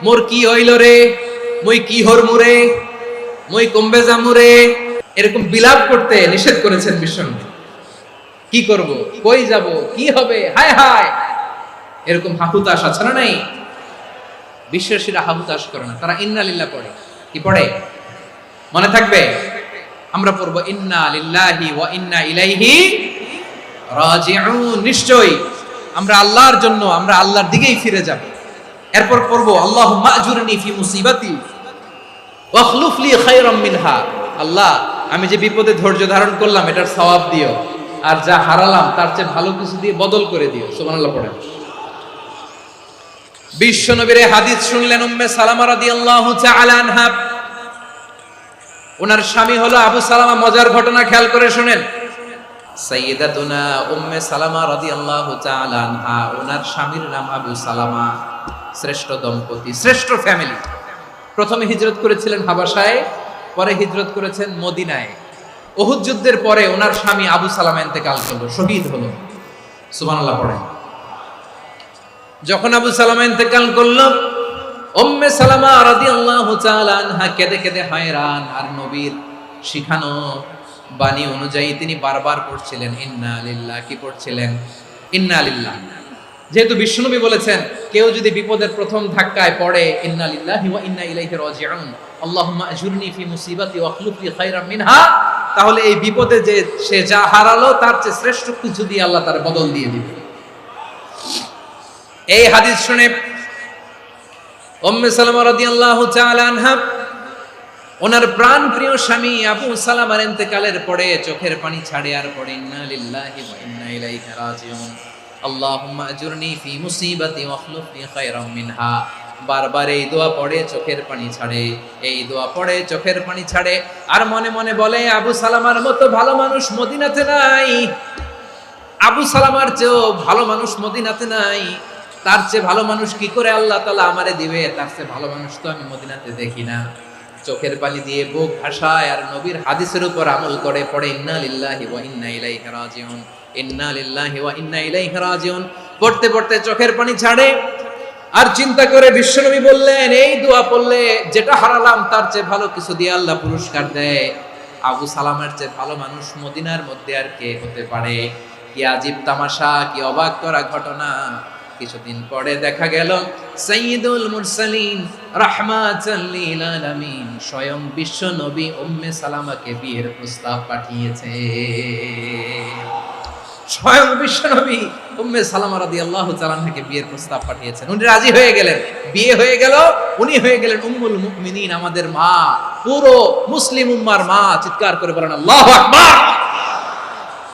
মোর কি হইল রে, মই কি হরমুরে, মই কমবে জামুরে, এরকম বিলাপ করতে নিষেধ করেছেন বিশ্বনবী। কি করব, কই যাব, কি হবে, হায় হায়, এরকম হাহুতাশ আছে না নাই? বিশ্বাসীরা হাহুতাশ করে না, তারা ইন্না লিল্লাহ পড়ে। কি পড়ে মনে থাকবে? আমরা পড়বো ইন্না লিল্লাহি ওয়া ইন্না ইলাইহি রাজিউন। নিশ্চয়ই আমরা আল্লাহর জন্য, আমরা আল্লাহর দিকেই ফিরে যাব। এরপর পড়বো আল্লাহুম্মা আজুরনি ফি মুসিবাতি ওয়া খলুফ লি খায়রাম মিনহা। আল্লাহ, আমি যে বিপদে ধৈর্য ধারণ করলাম এটার সওয়াব দিও, আর যা হারালাম তার চেয়ে ভালো কিছু দিয়ে বদল করে দিও। সুবহানাল্লাহ পড়েন। বিশ্বনবীর হাদিস শুনলেন উম্মে সালামা রাদিয়াল্লাহু তাআলা আনহা। ওনার স্বামী হলো আবু সালামা। মজার ঘটনা খেয়াল করে শুনেন। সাইয়্যিদাতুনা উম্মে সালামা রাদিয়াল্লাহু তাআলা আনহা, ওনার স্বামীর নাম আবু সালামা। শ্রেষ্ঠ দম্পতি, শ্রেষ্ঠ ফ্যামিলি। প্রথমে হিজরত করেছিলেন হাবাসায়, পরে হিজরত করেছেন মদিনায়। উহুদ যুদ্ধের পরে ওনার স্বামী আবু সালামা ইন্তেকাল করলো, শহীদ হলো। সুবহানাল্লাহ পড়েন। যখন আবু সালামা ইন্তেকাল করলো, উম্মে সালামা রাদিয়াল্লাহু তাআলা আনহা কেঁদে কেঁদে হয়রান। আর নবীর শিখানো বাণী অনুযায়ী তিনি বারবার পড়ছিলেন ইন্না লিল্লাহ। কি পড়ছিলেন? ইন্না লিল্লাহ। যেহেতু বিশ্বনবী বলেছেন কেউ যদি বিপদের প্রথম ধাক্কায় পড়ে ইন্না লিল্লাহি ওয়া ইন্না ইলাইহি রাজিউন, আল্লাহুম্মা আজুরনি ফি মুসিবাতি ওয়া খলুফ লি খায়রাম মিনহা, তাহলে এই বিপদে যে সে যা হারালো তার চেয়ে শ্রেষ্ঠ কিছু দিয়ে আল্লাহ তার বদল দিয়ে দিবে। এই হাদিস শুনে উম্মে সালামা রাদিয়াল্লাহু তাআলা আনহা ওনার প্রাণ প্রিয় স্বামী আবু সালামার ইন্তেকালের পরে চোখের পানি ছাড়ে আর পড়ে ইন্না লিল্লাহি ওয়া ইন্না ইলাইহি রাজিউন, আল্লাহুম্মা আজুরনি ফি মুসিবাতি ওয়া খলুফ লি খায়রাম মিনহা। বারবার এই দোয়া পড়ে চোখের পানি ছাড়ে, এই দোয়া পড়ে চোখের পানি ছাড়ে, আর মনে মনে বলে আবু সালামার মতো ভালো মানুষ মদিনাতে নাই, আবু সালামার চেয়েও ভালো মানুষ মদিনাতে নাই, তার চেয়ে ভালো মানুষ কি করে আল্লাহ তাআলা আমারে দিবে, তার চেয়ে ভালো মানুষ তো আমি মদিনাতে দেখি না। চোখের পানি দিয়ে বুক ভাসায় আর নবীর হাদিসের উপর আমল করে পড়ে ইন্না লিল্লাহি ওয়া ইন্না ইলাইহি রাজিউন, ইন্না লিল্লাহি ওয়া ইন্না ইলাইহি রাজিউন। পড়তে পড়তে চোখের পানি ছাড়ে আর চিন্তা করে বিশ্বনবী বললেন এই দোয়া পড়লে যেটা হারালাম তার চেয়ে ভালো কিছু দিয়ে আল্লাহ পুরস্কার দেয়। আবু সালামার চেয়ে ভালো মানুষ মদিনার মধ্যে আর কে হতে পারে? কি আজীব তামাশা, কি অবাক করা ঘটনা। কিছুদিন পরে দেখা গেল সাইয়্যিদুল মুরসালিন রাহমাতাল লিল আলামিন স্বয়ং বিশ্ব নবী উম্মে সালামাকে বিয়ের প্রস্তাব পাঠিয়েছে। স্বয়ং বিশ্ব নবী উম্মে সালামা রাদিয়াল্লাহু তাআলা আনহাকে বিয়ের প্রস্তাব পাঠিয়েছেন। উনি রাজি হয়ে গেলেন, বিয়ে হয়ে গেল। উনি হয়ে গেলেন উম্মুল মুমিনিন, আমাদের মা, পুরো মুসলিম উম্মার মা। চিৎকার করে বলেন আল্লাহু আকবার।